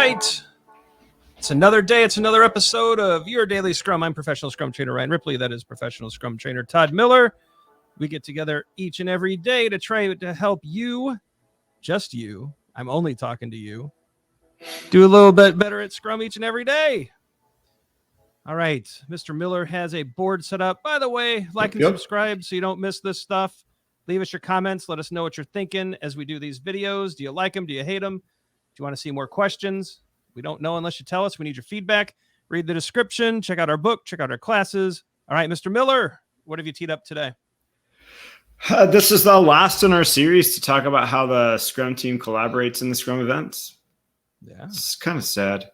right. It's another day. It's another episode of Your Daily Scrum. I'm professional Scrum Trainer Ryan Ripley. That is professional Scrum Trainer Todd Miller. We get together each and every day to try to help you, just you, I'm only talking to you, do a little bit better at Scrum each and every day. All right. Mr. Miller has a board set up. By the way, like and subscribe so you don't miss this stuff. Leave us your comments. Let us know what you're thinking as we do these videos. Do you like them? Do you hate them? Do you want to see more questions? We don't know unless you tell us. We need your feedback. Read the description. Check out our book. Check out our classes. All right, Mr. Miller, what have you teed up today? This is the last in our series to talk about how the Scrum team collaborates in the Scrum events. Yeah. It's kind of sad.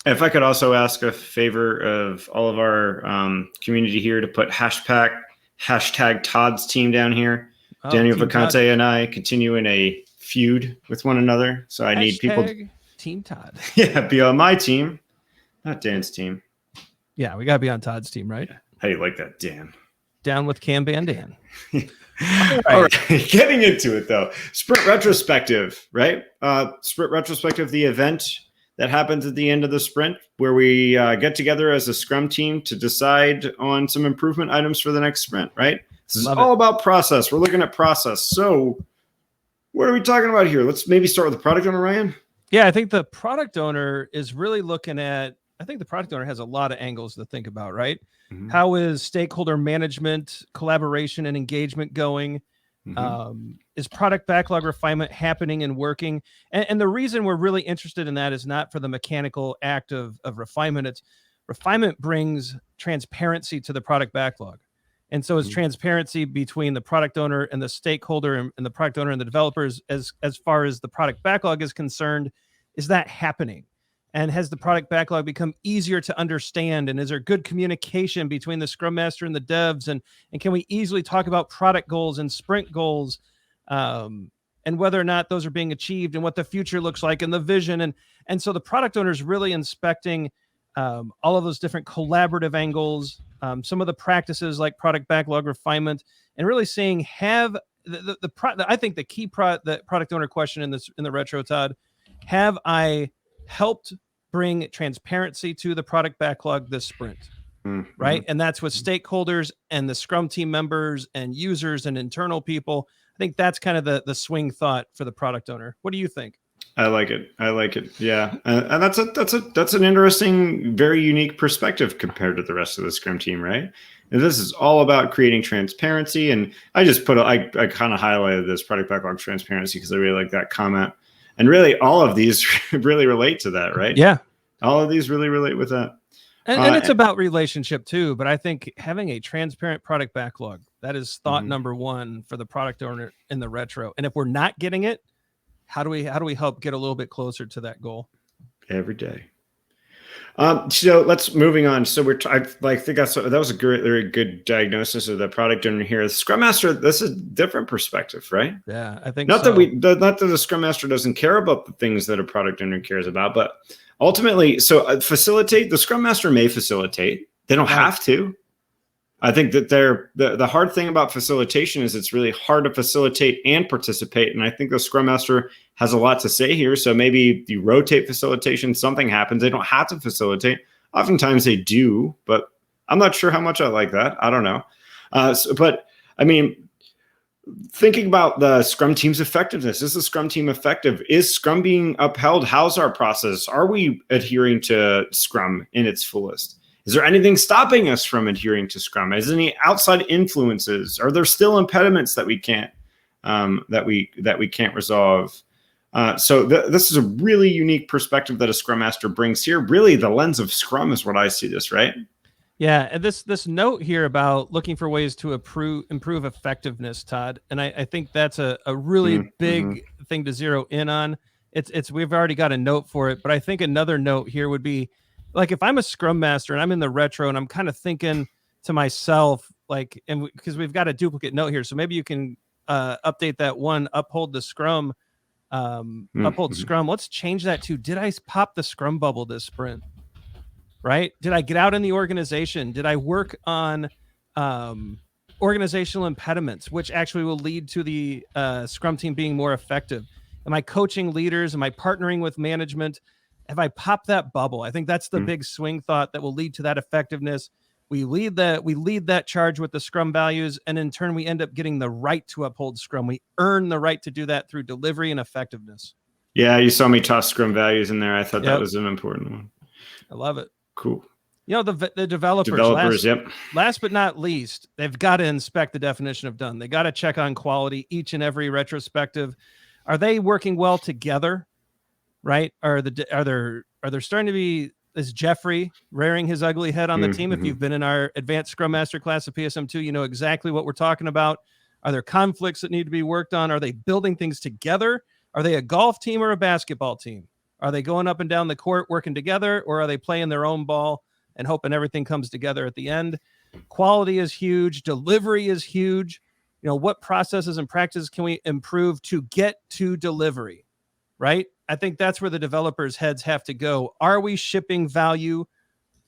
If I could also ask a favor of all of our community here to put hashtag Todd's team down here. Daniel Vacanti and I continue in a feud with one another. So I need people. Team Todd. Yeah, be on my team, not Dan's team. Yeah, we got to be on Todd's team, right? Yeah. How do you like that, Dan? Down with Kanban Dan. All right. Getting into it, though. Sprint retrospective, right? Sprint retrospective, the event that happens at the end of the sprint where we get together as a Scrum team to decide on some improvement items for the next sprint, right? This is all about process. We're looking at process. So what are we talking about here? Let's maybe start with the product owner, Ryan. Yeah, I think the product owner is really looking at, I think the product owner has a lot of angles to think about, right? Mm-hmm. How is stakeholder management, collaboration, and engagement going? Mm-hmm. Is product backlog refinement happening and working? And the reason we're really interested in that is not for the mechanical act of refinement. It's refinement brings transparency to the product backlog. And so is transparency between the product owner and the stakeholder and the product owner and the developers as far as the product backlog is concerned. Is that happening? And has the product backlog become easier to understand? And is there good communication between the Scrum Master and the devs? And can we easily talk about product goals and sprint goals and whether or not those are being achieved and what the future looks like and the vision? And so the product owner is really inspecting all of those different collaborative angles, some of the practices like product backlog refinement, and really seeing have I think the key the product owner question in the retro, Todd, have I helped bring transparency to the product backlog this sprint, right? And that's with stakeholders and the Scrum team members and users and internal people. I think that's kind of the swing thought for the product owner. What do you think? I like it. Yeah. And that's an interesting, very unique perspective compared to the rest of the Scrum team, right? And this is all about creating transparency. And I just I kind of highlighted this product backlog transparency because I really like that comment. And really all of these really relate to that, right? Yeah. All of these really relate with that. And it's about relationship too. But I think having a transparent product backlog, that is thought number one for the product owner in the retro. And if we're not getting it, how do we help get a little bit closer to that goal? Every day. So let's moving on. So I think that was a very good diagnosis of the product owner here. The Scrum Master, this is a different perspective, right? Yeah, I think not that the Scrum Master doesn't care about the things that a product owner cares about, but ultimately, facilitate. The Scrum Master may facilitate. They don't have to. I think that the hard thing about facilitation is it's really hard to facilitate and participate. And I think the Scrum Master has a lot to say here. So maybe you rotate facilitation, something happens. They don't have to facilitate. Oftentimes they do, but I'm not sure how much I like that. I don't know. But I mean, thinking about the Scrum team's effectiveness, is the Scrum team effective? Is Scrum being upheld? How's our process? Are we adhering to Scrum in its fullest? Is there anything stopping us from adhering to Scrum? Is there any outside influences? Are there still impediments that we can't resolve? So this is a really unique perspective that a Scrum Master brings here. Really, the lens of Scrum is what I see this, right? Yeah, and this note here about looking for ways to improve effectiveness, Todd, and I think that's a really big thing to zero in on. It's we've already got a note for it, but I think another note here would be, like, if I'm a Scrum Master and I'm in the retro and I'm kind of thinking to myself, like, and because we've got a duplicate note here, so maybe you can update that one, uphold the Scrum, uphold Scrum. Let's change that to, did I pop the Scrum bubble this sprint? Right? Did I get out in the organization? Did I work on organizational impediments, which actually will lead to the Scrum team being more effective? Am I coaching leaders? Am I partnering with management? have I popped that bubble? I think that's the big swing thought that will lead to that effectiveness. We lead that charge with the Scrum values, and in turn, we end up getting the right to uphold Scrum. We earn the right to do that through delivery and effectiveness. Yeah, you saw me toss Scrum values in there. I thought that was an important one. I love it. Cool. You know, the developers, last but not least, they've got to inspect the definition of done. They got to check on quality each and every retrospective. Are they working well together? Right? Are there starting to be, is Jeffrey rearing his ugly head on the team? If you've been in our advanced Scrum Master class of PSM2, you know exactly what we're talking about. Are there conflicts that need to be worked on? Are they building things together? Are they a golf team or a basketball team? Are they going up and down the court working together, or are they playing their own ball and hoping everything comes together at the end? Quality is huge. Delivery is huge. You know, what processes and practices can we improve to get to delivery, right? I think that's where the developers' heads have to go. Are we shipping value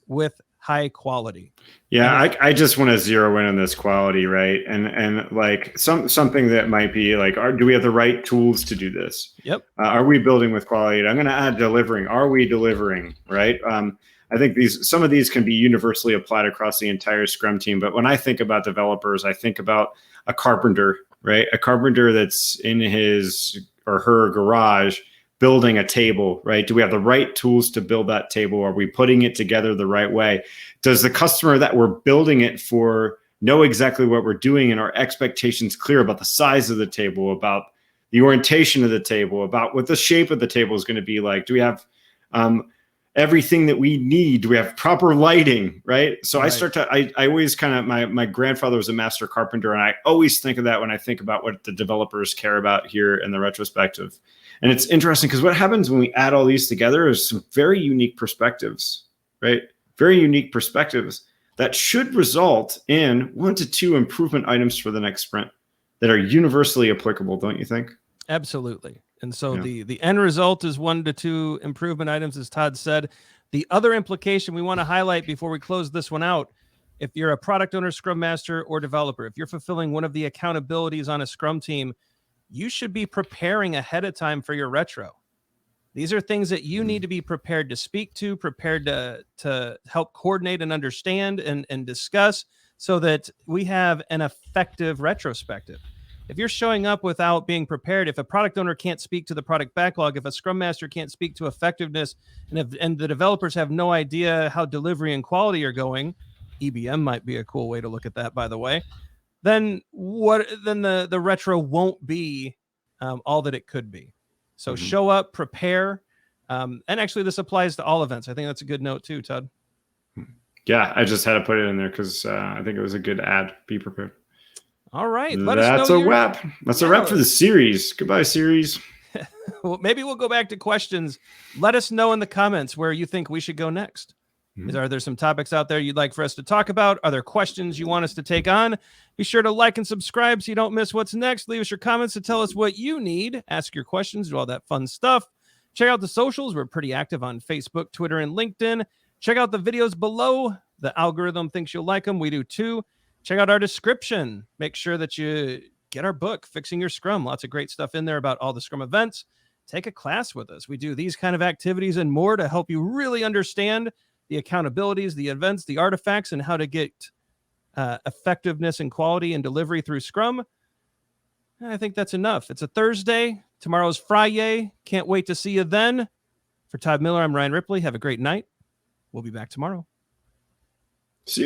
with high quality? Yeah, I just want to zero in on this quality, right? And like something that might be like, do we have the right tools to do this? Yep. Are we building with quality? I'm going to add delivering. Are we delivering, right? I think some of these can be universally applied across the entire Scrum team. But when I think about developers, I think about a carpenter, right? A carpenter that's in his or her garage building a table, right? Do we have the right tools to build that table? Are we putting it together the right way? Does the customer that we're building it for know exactly what we're doing, and our expectations clear about the size of the table, about the orientation of the table, about what the shape of the table is going to be like? Do we have everything that we need? Do we have proper lighting, right? So right. I always kind of, my grandfather was a master carpenter, and I always think of that when I think about what the developers care about here in the retrospective. And it's interesting because what happens when we add all these together is some very unique perspectives, right? Very unique perspectives that should result in 1 to 2 improvement items for the next sprint that are universally applicable, don't you think? Absolutely. And so the end result is 1 to 2 improvement items, as Todd said. The other implication we want to highlight before we close this one out, if you're a product owner, Scrum Master, or developer, if you're fulfilling one of the accountabilities on a Scrum team, you should be preparing ahead of time for your retro. These are things that you need to be prepared to speak to, prepared to help coordinate and understand and discuss, so that we have an effective retrospective. If you're showing up without being prepared, if a product owner can't speak to the product backlog, if a Scrum Master can't speak to effectiveness, and the developers have no idea how delivery and quality are going, EBM might be a cool way to look at that, by the way, then the retro won't be all that it could be. So show up, prepare. And actually, this applies to all events. I think that's a good note too, Todd. Yeah, I just had to put it in there because I think it was a good ad. Be prepared. All right. That's a wrap. That's a wrap for the series. Goodbye, series. Well, maybe we'll go back to questions. Let us know in the comments where you think we should go next. Are there some topics out there you'd like for us to talk about? Are there questions you want us to take on? Be sure to like and subscribe so you don't miss what's next. Leave us your comments to tell us what you need. Ask your questions, do all that fun stuff. Check out the socials. We're pretty active on Facebook, Twitter, and LinkedIn. Check out the videos below. The algorithm thinks you'll like them. We do too. Check out our description. Make sure that you get our book, Fixing Your Scrum. Lots of great stuff in there about all the Scrum events. Take a class with us. We do these kind of activities and more to help you really understand the accountabilities, the events, the artifacts, and how to get effectiveness and quality and delivery through Scrum. I think that's enough. It's a Thursday. Tomorrow's Friday. Can't wait to see you then. For Todd Miller, I'm Ryan Ripley. Have a great night. We'll be back tomorrow. See you.